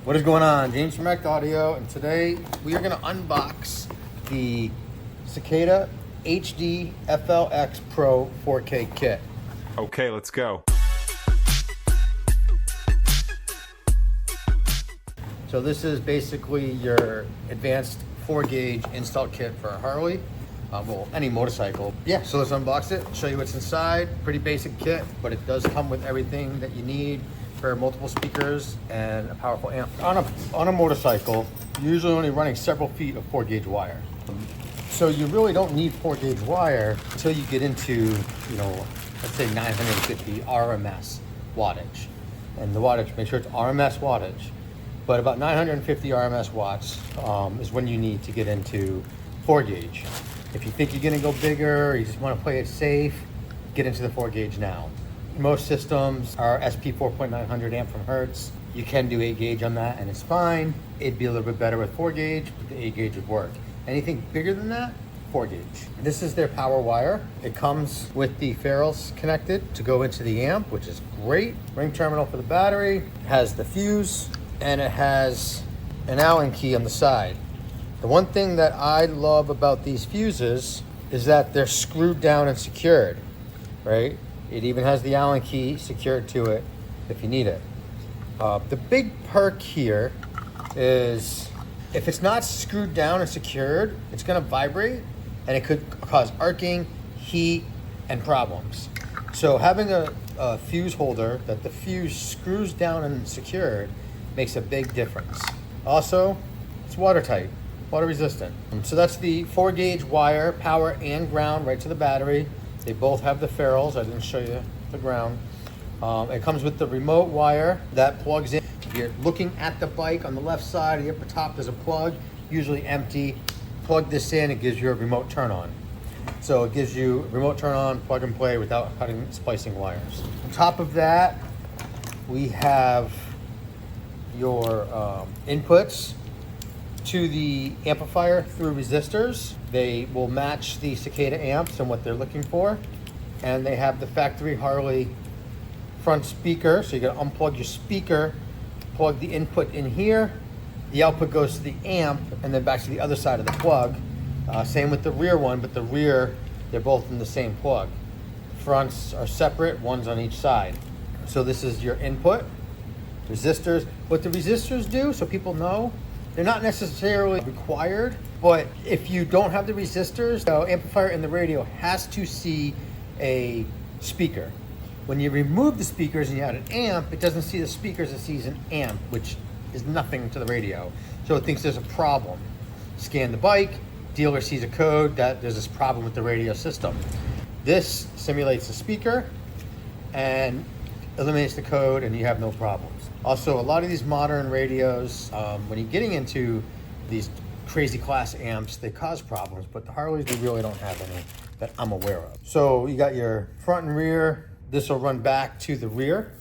What is going on? James from Cicada Audio, and today we are going to unbox the Cicada HD FLX Pro 4K kit. Okay, let's go. So this is basically your advanced 4-gauge install kit for a Harley, well, any motorcycle. Yeah, so let's unbox it, show you what's inside. Pretty basic kit, but it does come with everything that you need for multiple speakers and a powerful amp. On a motorcycle, you're usually only running several feet of 4-gauge wire. So you really don't need 4-gauge wire until you get into, let's say 950 RMS wattage. And the wattage, make sure it's RMS wattage. But about 950 RMS watts is when you need to get into 4-gauge. If you think you're gonna go bigger, or you just wanna play it safe, get into the 4-gauge now. Most systems are SP 4.900 amp from Hertz. You can do 8-gauge on that and it's fine. It'd be a little bit better with 4-gauge, but the 8-gauge would work. Anything bigger than that, 4-gauge. This is their power wire. It comes with the ferrules connected to go into the amp, which is great. Ring terminal for the battery. It has the fuse, and it has an Allen key on the side. The one thing that I love about these fuses is that they're screwed down and secured, right? It even has the Allen key secured to it if you need it. The big perk here is if it's not screwed down and secured, it's gonna vibrate and it could cause arcing, heat, and problems. So having a fuse holder that the fuse screws down and secured makes a big difference. Also, it's watertight, water resistant. So that's the 4-gauge wire, power and ground right to the battery. They both have the ferrules. I didn't show you the ground. It comes with the remote wire that plugs in. If you're looking at the bike on the left side, the upper top, there's a plug, usually empty. Plug this in, it gives you a remote turn on. So it gives you remote turn on, plug and play without splicing wires. On top of that, we have your inputs to the amplifier through resistors. They will match the Cicada amps and what they're looking for. And they have the factory Harley front speaker. So you gotta unplug your speaker, plug the input in here. The output goes to the amp and then back to the other side of the plug. Same with the rear one, but the rear, they're both in the same plug. Fronts are separate, one's on each side. So this is your input. Resistors. What the resistors do, so people know, they're not necessarily required, but if you don't have the resistors, the amplifier in the radio has to see a speaker. When you remove the speakers and you add an amp, it doesn't see the speakers, it sees an amp, which is nothing to the radio. So it thinks there's a problem. Scan the bike, dealer sees a code that there's this problem with the radio system. This simulates a speaker and eliminates the code and you have no problems. Also, a lot of these modern radios, when you're getting into these crazy class amps, they cause problems, but the Harleys, we really don't have any that I'm aware of. So you got your front and rear. This will run back to the rear.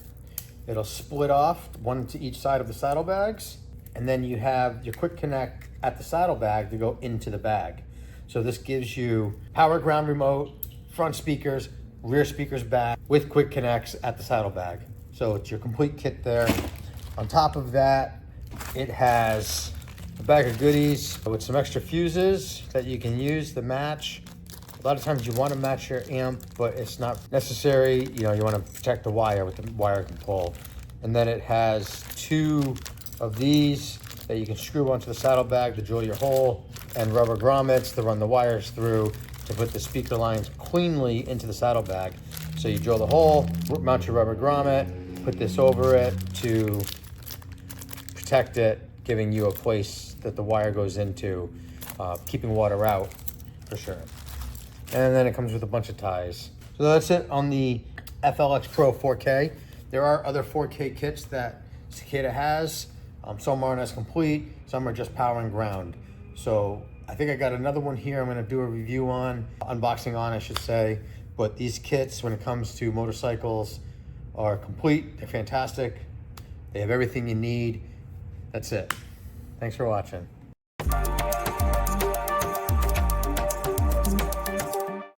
It'll split off, one to each side of the saddlebags. And then you have your quick connect at the saddlebag to go into the bag. So this gives you power ground remote, front speakers, rear speakers back with quick connects at the saddlebag. So it's your complete kit there. On top of that, it has a bag of goodies with some extra fuses that you can use to match. A lot of times you want to match your amp, but it's not necessary. You want to protect the wire with the wire can pull. And then it has 2 of these that you can screw onto the saddlebag to drill your hole, and rubber grommets to run the wires through to put the speaker lines cleanly into the saddlebag. So you drill the hole, mount your rubber grommet, put this over it to protect it, giving you a place that the wire goes into, keeping water out for sure. And then it comes with a bunch of ties. So that's it on the FLX Pro 4K. There are other 4K kits that Cicada has. Some aren't as complete, some are just power and ground. So I think I got another one here I'm gonna do a review on, unboxing on I should say. But these kits, when it comes to motorcycles, are complete, they're fantastic. They have everything you need. That's it. Thanks for watching.